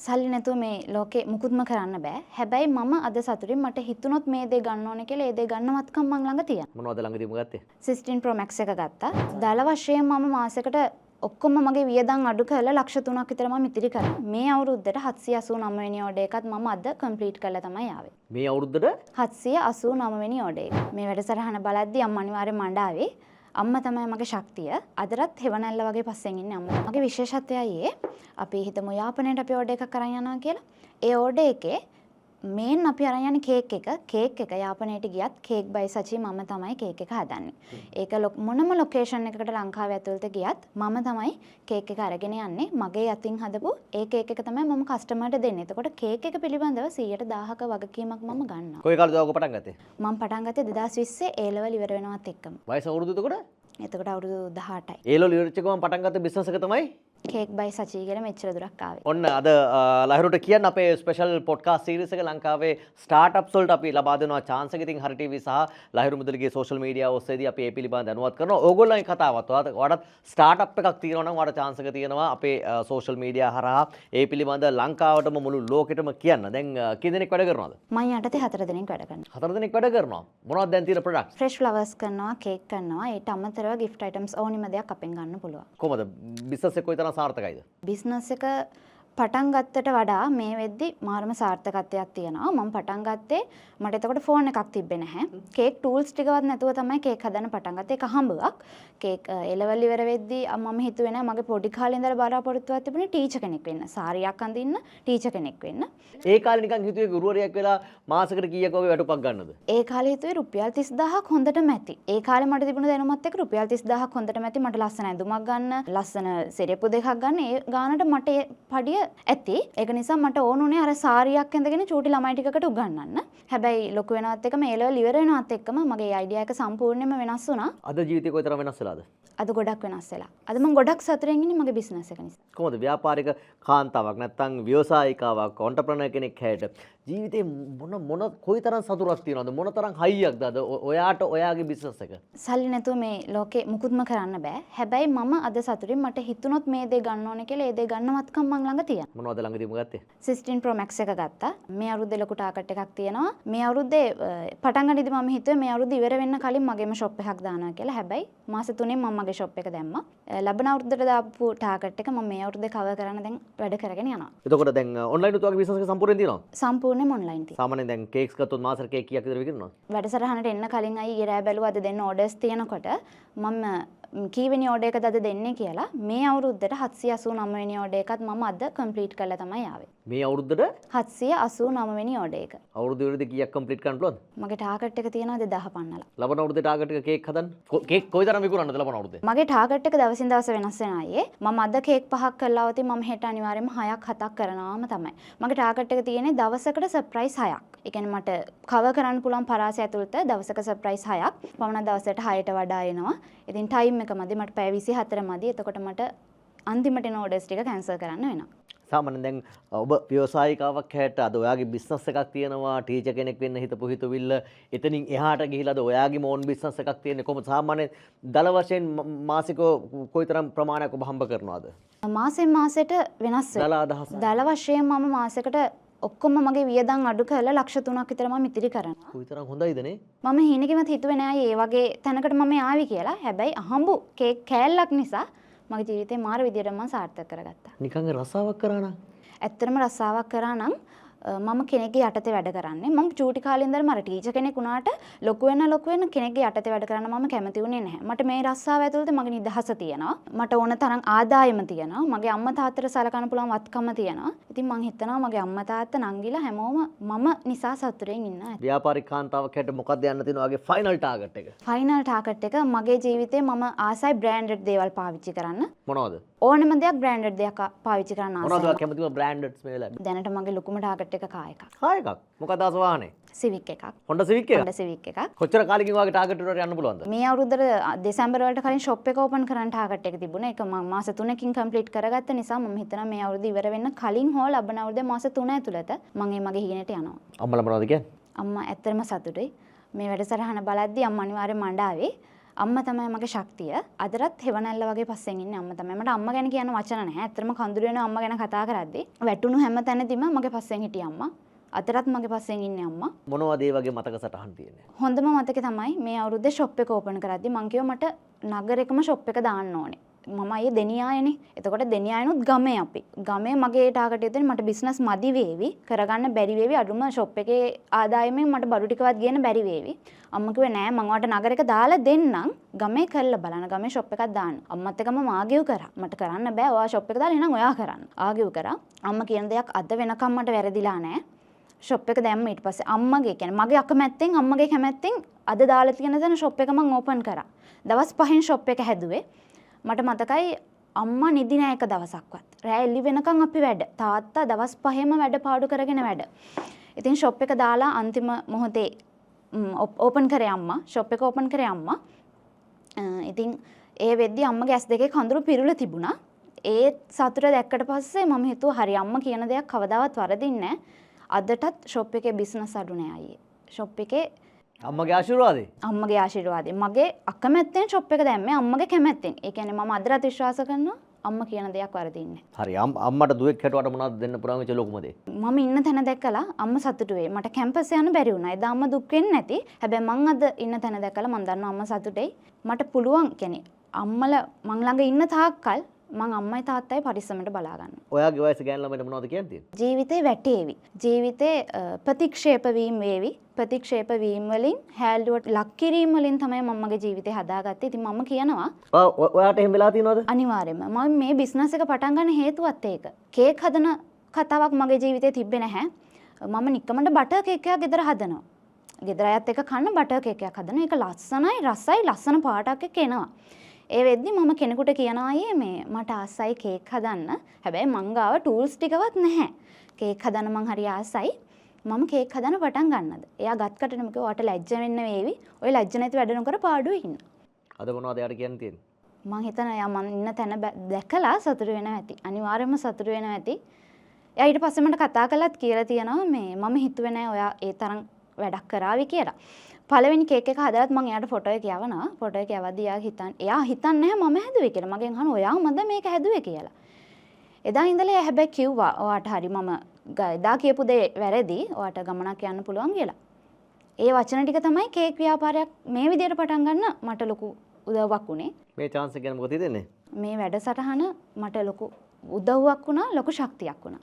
සල්ලි නැතුව මේ ලෝකේ මුකුත්ම කරන්න බෑ. හැබැයි මම අද සතුටින් මට හිතුනොත් මේ දේ ගන්න ඕනේ කියලා ඒ දේ ගන්නවත්කම් මං ළඟ තියෙනවා. මොනවද ළඟදීම ගත්තේ? 16 Pro Max එක ගත්තා. දල වශයෙන් මම මාසෙකට ඔක්කොම මගේ වියදම් අඩු කරලා ලක්ෂ 3ක් විතර මම ඉතිරි කරා. මේ අවුරුද්දට 789 වෙනි ඕඩර් එකත් මම අද කම්ප්ලීට් කරලා තමයි ආවේ. මේ අවුරුද්දට 789 වෙනි ඕඩර් එක. මේ වැඩසටහන බලද්දී අම්ම අනිවාර්යෙන් මඬාවේ. අම්මා තමයි මගේ ශක්තිය. අදටත් හෙවණැල්ල වගේ පස්සෙන් ඉන්නේ අම්මා. මගේ විශේෂත්වයයි අපි හිතමු යාපනයට අපි ඕඩර් එකක් අරන් යනවා කියලා. ඒ ඕඩර් එකේ මේන් අපි අරන් යන්නේ කේක් එක යාපනයට ගියත් කේක් බයි සචි මම තමයි කේක් එක හදන්නේ. ඒක මොනම ලොකේෂන් එකකට ලංකාවේ ඇතුළත ගියත් මම තමයි කේක් එක අරගෙන යන්නේ. මගේ අතින් හදපු ඒ කේක් එක තමයි මම කස්ටමර්ට දෙන්නේ. එතකොට කේක් එක පිළිබඳව 110ක වගකීමක් මම ගන්නවා. කොයි කාලේද ඔක පටන් ගත්තේ? මම පටන් ගත්තේ 2020 A level ඉවර වෙනවත් එක්කම. වයස අවුරුදු එතකොට? එතකොට අවුරුදු 18යි. ඒ ලෝ ඉවරච්ච ගමන් පටන් ගත්ත බිස්නස් එක තමයි කේක් බයි සචි කියලා මෙච්චර දුරක් ආවේ. ඔන්න අද ලහිරුට කියන්න අපේ ස්පෙෂල් පොඩ්කාස්ට් සීරීස් එක ලංකාවේ ස්ටාර්ට්අප්ස් වලට අපි ලබා දෙනවා chance එක. ඉතින් හරි TV සහ ලහිරු මුදලිගේ සෝෂල් මීඩියා ඔස්සේදී අපි ඒ පිළිබඳව දැනුවත් කරනවා. ඕගොල්ලන්ගේ කතාවත් ඔයාලට ස්ටාර්ට්අප් එකක් තියෙනවා නම් ඔයාලට chance එක තියෙනවා අපේ සෝෂල් මීඩියා හරහා ඒ පිළිබඳව ලංකාවටම මුළු ලෝකෙටම කියන්න. දැන් කී දෙනෙක් වැඩ කරනවද? මම යටතේ 4 දෙනෙක් වැඩ කරනවා. 4 දෙනෙක් වැඩ කරනවා. මොනවද දැන් තියෙන ප්‍රොඩක්ට්ස්? ෆ්‍රෙෂ් ෆ්ලවර්ස් කරනවා, කේක් කරනවා. ඒට අමතරව gift items ඕනිම දෙයක් අපෙන් ගන්න පුළුවන්. කොහමද බිස්නස් එක කොයිතරම් සාර්ථකයිද? බිස්නස් එක පටන් ගත්තට වඩා මේ වෙද්දි මාරම සාර්ථකත්වයක් තියෙනවා. මම පටන් ගත්තේ මට එතකොට ෆෝන් එකක් තිබ්බේ නැහැ. කේක් ටූල්ස් ටිකවත් නැතුව තමයි කේක් හදන්න පටන් ගත්තේ. ඒක හම්බුවක්. කේක් එලවල් ඉවර වෙද්දි මම හිතුවේ නෑ මගේ පොඩි කාලේ ඉඳලා බලාපොරොත්තුවක් තිබුණේ ටීචර් කෙනෙක් වෙන්න. සාරියක් අඳින්න ටීචර් කෙනෙක් වෙන්න. ඒ කාලේ නිකන් හිතුවේ ගුරුවරයෙක් වෙලා මාසෙකට කීයක් වගේ වැටුපක් ගන්නද? ඒ කාලේ හිතුවේ රුපියල් 30000ක් හොඳටම ඇති. ඒ කාලේ මට තිබුණ දැනුමත් එක්ක රුපියල් 30000ක් හොඳටම ඇති. මට ලස්සන ඇඳුමක් ගන්න, ලස්සන සෙරෙප්පු දෙකක් ගන්න. ඒ ගානට මට ඒ පඩිය ඇති. ඒක නිසා මට ඕනුනේ අර සාරියක් ඇඳගෙන චූටි ළමයි ටිකකට උගන්වන්න. හැබැයි ලොකු වෙනවත් එක මේ ලෙවල් ඉවර වෙනවත් එක්කම මගේ අයිඩියා එක සම්පූර්ණයෙන්ම වෙනස් වුණා. අද ජීවිතේ කොයිතරම් වෙනස් වෙලාද? අද ගොඩක් වෙනස් වෙලා. අද මම ගොඩක් සතුටින් ඉන්නේ මගේ බිස්නස් එක නිසා. කොහොමද ව්‍යාපාරික කාන්තාවක් නැත්නම් ව්‍යවසායිකාවක් ඔන්ටර්ප්‍රනර් කෙනෙක් හැට ජීවිතේ මොන කොයිතරම් සතුටක් තියනවද? මොනතරම් හයියක්ද අද ඔයාට ඔයාගේ බිස්නස් එක? සල්ලි නැතුව මේ ලෝකේ මුකුත්ම කරන්න බෑ. හැබැයි මම අද සතුටින් මට හිතුනොත් මේ දේ ගන්න ඕනේ කියලා ඒ දේ ගන්නවත්කම් මං ළඟ තියෙනවා. මොනවද ළඟදීම ගත්තේ? 16 Pro Max එක ගත්තා. මේ අවුරුද්දේ ලොකු ටාගට් එකක් තියෙනවා. මේ අවුරුද්දේ පටන් ගන්නදී මම හිතුවේ මේ අවුරුද්ද ඉවර වෙන්න කලින් මගේම shop එකක් දානවා කියලා. හැබැයි මාස 3න් මම මගේ shop එක දැම්මා. ලබන අවුරුද්දට දාපු ටාගට් එක මම මේ අවුරුද්දේ කවර් කරන්න දැන් වැඩ කරගෙන යනවා. එතකොට දැන් ඔන්ලයින් උත් වගේ බිස්නස් එක සම්පූර්ණයෙන් තියෙනවද? සම්පූර්ණයෙන්ම ඔන්ලයින් තියෙනවා. සාමාන්‍යයෙන් දැන් කේක්ස් ගත්තොත් මාසෙට කේක් කීයක් විතර විකිරනවද? වැඩසටහනට එන්න කලින් අය ඊරෑ බැලුවා අද දෙන්න ඕඩර්ස් තියෙනකොට මම කීවෙනි ඕඩර් එකද අද දෙන්නේ කියලා මේ අවුරුද්දට 789 වෙනි ඕඩර් එකත් මම අද කම්ප්ලීට් කරලා තමයි ආවේ. මේ අවුරුද්දට 789 වෙනි ඕඩර් එක. අවුරුදු ඉවරදී කීයක් කම්ප්ලීට් කරන්න පුළුවන්ද? මගේ ටාගට් එක තියෙනවා 2000 පන්නලා. ලබන අවුරුද්දේ ටාගට් එක කේක් හදන්න. කේක් කොයිතරම් විකුණන්නද ලබන අවුරුද්දේ? මගේ ටාගට් එක දවසින් දවස වෙනස් වෙනවා අයියේ. මම අද කේක් 5ක් කරලා આવති මම හෙට අනිවාර්යයෙන්ම 6ක් 7ක් කරනවාම තමයි. මගේ ටාගට් එක තියෙන්නේ දවසකට සර්ප්‍රයිස් 6ක්. ඒ කියන්නේ මට කවර් කරන්න පුළුවන් පරාසය ඇතුළත දවසක සර්ප්‍රයිස් 6ක්. පවන දවසට 6ට වඩා එනවා. ඉතින් ටයිම් එක මදි මට පැය 24 මදි. එතකොට මට අන්තිමට එන ඕඩර්ස් ටික කැන්සල් කරන්න වෙනවා. සාමාන්‍යයෙන් දැන් ඔබ ව්‍යවසායිකාවක් හැට අද ඔයාගේ බිස්නස් එකක් තියෙනවා ටීචර් කෙනෙක් වෙන්න හිතපු හිතවිල්ල එතනින් එහාට ගිහිලාද ඔයාගේම ඕන් බිස්නස් එකක් තියෙන්නේ කොහොමද සාමාන්‍යයෙන් දල වශයෙන් මාසිකව කොයිතරම් ප්‍රමාණයක් ඔබ හම්බ කරනවද? මාසෙන් මාසෙට වෙනස් වෙනවා. දල වශයෙන් මම මාසෙකට ඔක්කොම මගේ වියදම් අඩු කරලා ලක්ෂ 3ක් විතර මම ඉතිරි කරනවා. කොයිතරම් හොඳයිද නේ? මම හිණෙකෙමත් හිතුවේ නෑ මේ වගේ තැනකට මම ආවි කියලා. හැබැයි අහඹු කේක් කෑල්ලක් නිසා මගේ ජීවිතේ මාර විදියට මම සාර්ථක කරගත්තා. නිකන් රසාවක් කරා නම්? ඇත්තටම රසාවක් කරා නම් මම කෙනෙක්ගේ යටතේ වැඩ කරන්නේ. මම චූටි කාලේ ඉඳන් මර ටීචර් කෙනෙක් වුණාට ලොකු වෙන කෙනෙක්ගේ යටතේ වැඩ කරන්න මම කැමති වුණේ නැහැ. මට මේ රස්සාව ඇතුළත මගේ නිදහස තියෙනවා. මට ඕන තරම් ආදායම තියෙනවා. මගේ අම්මා තාත්තට සලකන්න පුළුවන් වත්කම තියෙනවා. ඉතින් මං හිතනවා මගේ අම්මා තාත්තා නංගිලා හැමෝම මම නිසා සතුටින් ඉන්නවා. ව්‍යාපාරික කාන්තාවක් හැට මොකක්ද යන්න තියෙන ඔයාගේ ෆයිනල් ටාගට් එක? ෆයිනල් ටාගට් එක මගේ ජීවිතේ මම ආසයි බ්‍රෑන්ඩඩ් දේවල් පාවිච්චි කරන්න. මොනවද? ඕනම දෙයක් බ්‍රෑන්ඩඩ් දෙයක් පාවිච්චි කරන්න ආසයි. මොනවද කැමතිම බ්‍රෑන්ඩඩ්ස් මේ වෙලාවේ? දැනට මගේ ලොකුම ටාගට් එක කාර් එකක්. කාර් එකක්? මොකද ආස වාහනේ? සිවික් එකක්. Honda Civic එක? Honda Civic එකක්. කොච්චර කාලෙකින් ඔයාගේ ටාගට් එකට යන්න පුළුවන්ද? මේ අවුරුද්දට දෙසැම්බර් වලට කලින් shop එක open කරන්න ටාගට් එක තිබුණා. ඒක මම මාස 3කින් complete කරගත්ත නිසා මම හිතනවා මේ අවුරුද්ද ඉවර වෙන්න කලින් හෝ ලබන අවුරුද්දේ මාස 3 ඇතුළත මම මගේ හීනෙට යනවා. අම්මලා මොනවද කියන්නේ? අම්මා ඇත්තටම සතුටුයි. මේ වැඩසටහන බලද්දී අම්මා අනිවාර්යෙන් මඬාවේ. අම්මා තමයි මගේ ශක්තිය. අදටත් හෙවණැල්ල වගේ පස්සෙන් ඉන්නේ අම්මා තමයි. මට අම්මා ගැන කියන්න වචන නැහැ. ඇත්තටම කඳුළු වෙන අම්මා ගැන කතා කරද්දී වැටුණු හැම තැනදීම මගේ පස්සෙන් හිටිය අම්මා. අදටත් මගේ පස්සෙන් ඉන්නේ අම්මා. මොනවද ඒ වගේ මතක සටහන් තියෙන්නේ? හොඳම මතකේ තමයි මේ අවුරුද්දේ ෂොප් එක ඕපන් කරද්දී මං කිව්වා මට නගරෙකම ෂොප් එක දාන්න ඕනේ. මම අයියේ දෙනියායනේ. එතකොට දෙනියායනොත් ගමේ අපි. ගමේ මගේ ටාගට් එක මට බිස්නස් මදි වේවි, කරගන්න බැරි වේවි, අඩුම ෂොප් එකේ ආදායමෙන් මට බඩු ටිකවත් ගේන්න බැරි වේවි. අම්මා කිව්වේ නෑ මං ඔයාලට නගරෙක දාලා දෙන්නම්. ගමේ කරලා බලන්න. ගමේ ෂොප් එකක් දාන්න. අම්මත් එක්කම මාගියු කරා. මට කරන්න බෑ. ඔයා ෂොප් එක දාලා එහෙනම් ඔයා කරන්න. ආගියු කරා. අම්මා කියන දෙයක් අද වෙනකම් මට වැරදිලා නෑ. ෂොප් එක දැම්ම ඊට පස්සේ අම්මගේ කියන්නේ මගේ අකමැත්තෙන් අම්මගේ කැමැත්තෙන් අද දාලා තියෙන තැන ෂොප් එක මං ඕපන් කරා. දවස් 5න් ෂොප් එක හැදුවේ. මට මතකයි අම්මා නිදි නෑ එක දවසක්වත්. රෑ එළි වෙනකන් අපි වැඩ. තාත්තා දවස් 5ෙම වැඩ පාඩු කරගෙන වැඩ. ඉතින් ෂොප් එක දාලා අන්තිම මොහොතේ ඕපන් කරේ අම්මා. ෂොප් එක ඕපන් කරේ අම්මා. ඉතින් ඒ වෙද්දි අම්මගේ ඇස් දෙකේ කඳුළු පිරුලා තිබුණා. ඒ සතුට දැක්කට පස්සේ මම හිතුවා හරි අම්මා කියන දෙයක් කවදාවත් වරදින්නේ නෑ. අදටත් ෂොප් එකේ බිස්නස් අඩු නෑ අයියේ. ෂොප් එකේ අම්මගේ ආශිර්වාදේ. අම්මගේ ආශිර්වාදේ. මගේ අකමැත්තෙන් ෂොප් එක දැම්මේ අම්මගේ කැමැත්තෙන්. ඒ කියන්නේ මම අදටත් විශ්වාස කරනවා අම්මා කියන දෙයක් වරදින්නේ නෑ. හරි අම්මට දුවෙක් හැටුවට මොනවද දෙන්න පුළුවන් වෙච්ච ලොකුම දේ? මම ඉන්න තැන දැක්කලා අම්මා සතුටු වෙයි. මට කැම්පස් යන්න බැරි වුණා. එදා අම්මා දුක් වෙන්නේ නැති. හැබැයි මං අද ඉන්න තැන දැක්කලා මං දන්නවා අම්මා සතුටුයි. මට පුළුවන් කියන්නේ අම්මලා මං ළඟ ඉන්න තාක්කල් මං අම්මයි තාත්තයි පරිස්සමට බලා ගන්නවා. ඔයාගේ වයස ගෑනු ළමයට මොනවද කියන්නේ? ජීවිතේ වැටේවි. ජීවිතේ ප්‍රතික්ෂේප වීම වේවි. ප්‍රතික්ෂේප වීම වලින් හැල්ලුවට ලක් කිරීම වලින් තමයි මම මගේ ජීවිතේ හදාගත්තේ. ඉතින් මම කියනවා ඔයාට එහෙම වෙලා තියෙනවද? අනිවාර්යයෙන්ම මම මේ බිස්නස් එක පටන් ගන්න හේතුවත් ඒක. කේක් හදන කතාවක් මගේ ජීවිතේ තිබ්බේ නැහැ. මම නිකමට බටර් කේක් එකක් ගෙදර හදනවා. ගෙදර අයත් එක්ක කන්න බටර් කේක් එකක් හදනවා. ඒක ලස්සනයි, රසයි, ලස්සන පාටක් එක්ක එනවා. ඒ වෙද්දි මම කෙනෙකුට කියනවා අයියේ මේ මට ආසයි කේක් හදන්න. හැබැයි මං ගාව ටූල්ස් ටිකවත් නැහැ. කේක් හදන්න මං හරි ආසයි. මම කේක් හදන්න පටන් ගන්නද? එයා ගත්කටම කිව්වා ඔයාට ලැජ්ජ වෙන්න වේවි. ඔය ලැජ්ජ නැති වැඩ නොකර පාඩුවේ ඉන්න. අද මොනවද එයාට කියන්න තියෙන්නේ? මං හිතනවා එයා මං ඉන්න තැන දැකලා සතුටු වෙනවා ඇති. අනිවාර්යයෙන්ම සතුටු වෙනවා ඇති. එයා ඊට පස්සේ මට කතා කළත් කියලා තියෙනවා මේ මම හිතුවේ නෑ ඔයා ඒ තරම් වැඩක් කරાવી කියලා. පළවෙනි කේක් එක හදලත් මම එයාට ෆොටෝ එක යවනවා. ෆොටෝ එක යවද්දී එයා හිතන්නේ නැහැ මම හැදුවේ කියලා. මගෙන් අහනවා ඔයාමද මේක හැදුවේ කියලා. එදා ඉඳලා එයා හැබැයි කිව්වා ඔයාට හරි මම එදා කියපු දේ වැරදි. ඔයාට ගමනක් යන්න පුළුවන් කියලා. ඒ වචන ටික තමයි කේක් ව්‍යාපාරයක් මේ විදිහට පටන් ගන්න මට ලොකු උදව්වක් උනේ. මේ chance එක ගැන මොකද හිතන්නේ? මේ වැඩසටහන මට ලොකු උදව්වක් වුණා, ලොකු ශක්තියක් වුණා.